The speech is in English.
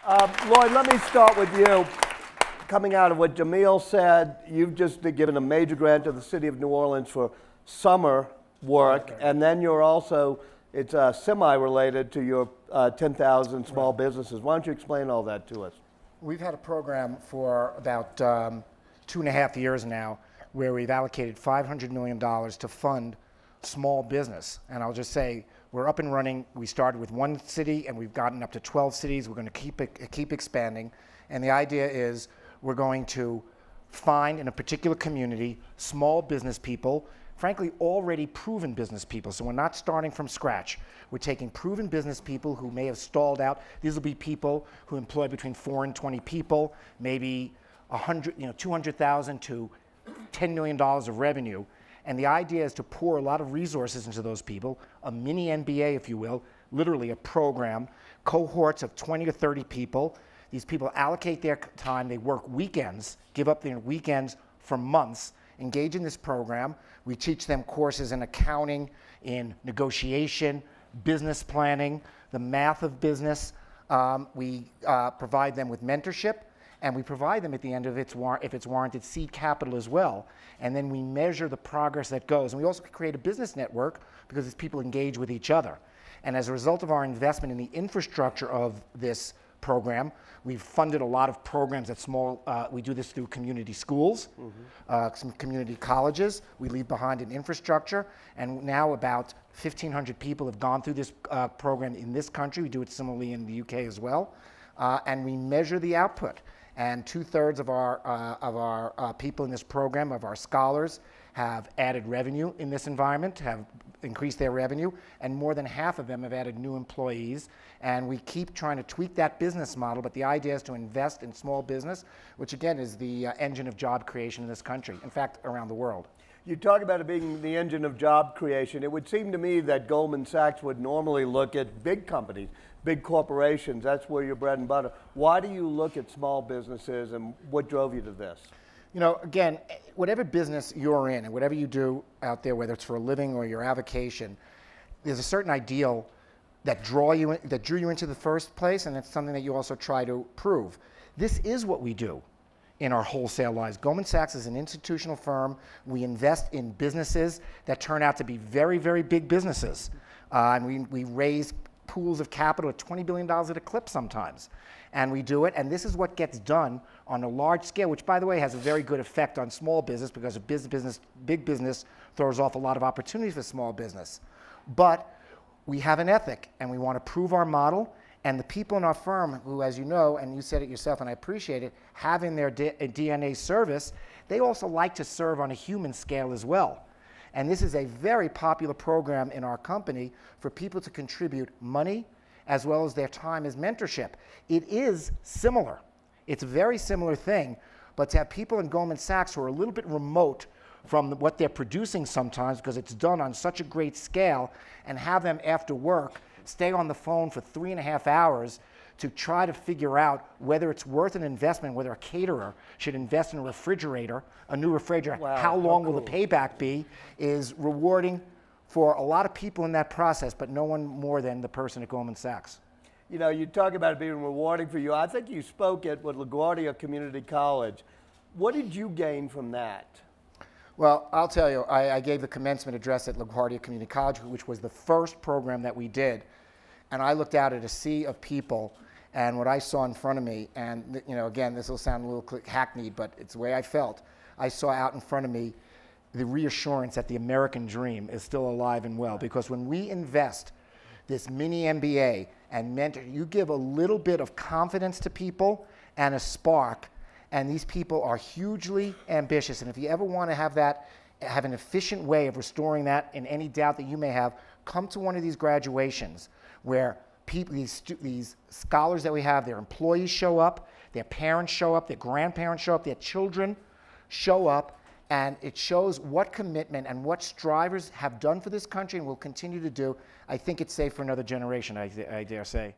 Lloyd, let me start with you. Coming out of what Jamil said, you've just given a major grant to the city of New Orleans for summer work, and then you're also, it's semi-related to your 10,000 small businesses. Why don't you explain all that to us? We've had a program for about 2.5 years now where we've allocated $500 million to fund small business. And I'll just say, we're up and running. We started with 1 city and we've gotten up to 12 cities. We're going to keep expanding. And the idea is we're going to find in a particular community small business people, frankly, already proven business people. So we're not starting from scratch. We're taking proven business people who may have stalled out. These will be people who employ between 4 and 20 people, maybe 200,000 to $10 million of revenue. And the idea is to pour a lot of resources into those people, a mini MBA, if you will, literally a program, cohorts of 20 to 30 people. These people allocate their time, they work weekends, give up their weekends for months, engage in this program. We teach them courses in accounting, in negotiation, business planning, the math of business. We provide them with mentorship, and we provide them at the end of if it's warranted, seed capital as well. And then we measure the progress that goes. And we also create a business network because these people engage with each other. And as a result of our investment in the infrastructure of this program, we've funded a lot of programs at we do this through community schools, some community colleges. We leave behind an infrastructure, and now about 1,500 people have gone through this program in this country. We do it similarly in the UK as well. And we measure the output. And 2/3 of our people in this program, of our scholars, have added revenue in this environment, have increased their revenue, and more than half of them have added new employees. And we keep trying to tweak that business model, but the idea is to invest in small business, which again is the engine of job creation in this country, in fact, around the world. You talk about it being the engine of job creation. It would seem to me that Goldman Sachs would normally look at big companies, big corporations. That's where your bread and butter. Why do you look at small businesses, and what drove you to this? You know, again, whatever business you're in and whatever you do out there, whether it's for a living or your avocation, there's a certain ideal that drew you into the first place, and it's something that you also try to prove. This is what we do in our wholesale lives. Goldman Sachs is an institutional firm. We invest in businesses that turn out to be very, very big businesses. And we raise pools of capital at $20 billion at a clip sometimes. And we do it, and this is what gets done on a large scale, which, by the way, has a very good effect on small business because big business throws off a lot of opportunities for small business. But we have an ethic, and we want to prove our model. And the people in our firm who, as you know, and you said it yourself, and I appreciate it, have in their DNA service, they also like to serve on a human scale as well. And this is a very popular program in our company for people to contribute money as well as their time as mentorship. It is similar. It's a very similar thing, but to have people in Goldman Sachs who are a little bit remote from what they're producing sometimes because it's done on such a great scale, and have them after work stay on the phone for 3.5 hours to try to figure out whether it's worth an investment, whether a caterer should invest in a refrigerator, a new refrigerator, wow, how long will the payback be, is rewarding for a lot of people in that process, but no one more than the person at Goldman Sachs. You know, you talk about it being rewarding for you. I think you spoke at LaGuardia Community College. What did you gain from that? Well, I'll tell you, I gave the commencement address at LaGuardia Community College, which was the first program that we did. And I looked out at a sea of people, and what I saw in front of me, and you know, again, this will sound a little hackneyed, but it's the way I felt. I saw out in front of me the reassurance that the American dream is still alive and well. Because when we invest this mini MBA and mentor, you give a little bit of confidence to people and a spark, and these people are hugely ambitious. And if you ever want to have an efficient way of restoring that in any doubt that you may have, come to one of these graduations where people, these scholars that we have, their employees show up, their parents show up, their grandparents show up, their children show up, and it shows what commitment and what strivers have done for this country and will continue to do. I think it's safe for another generation, I dare say.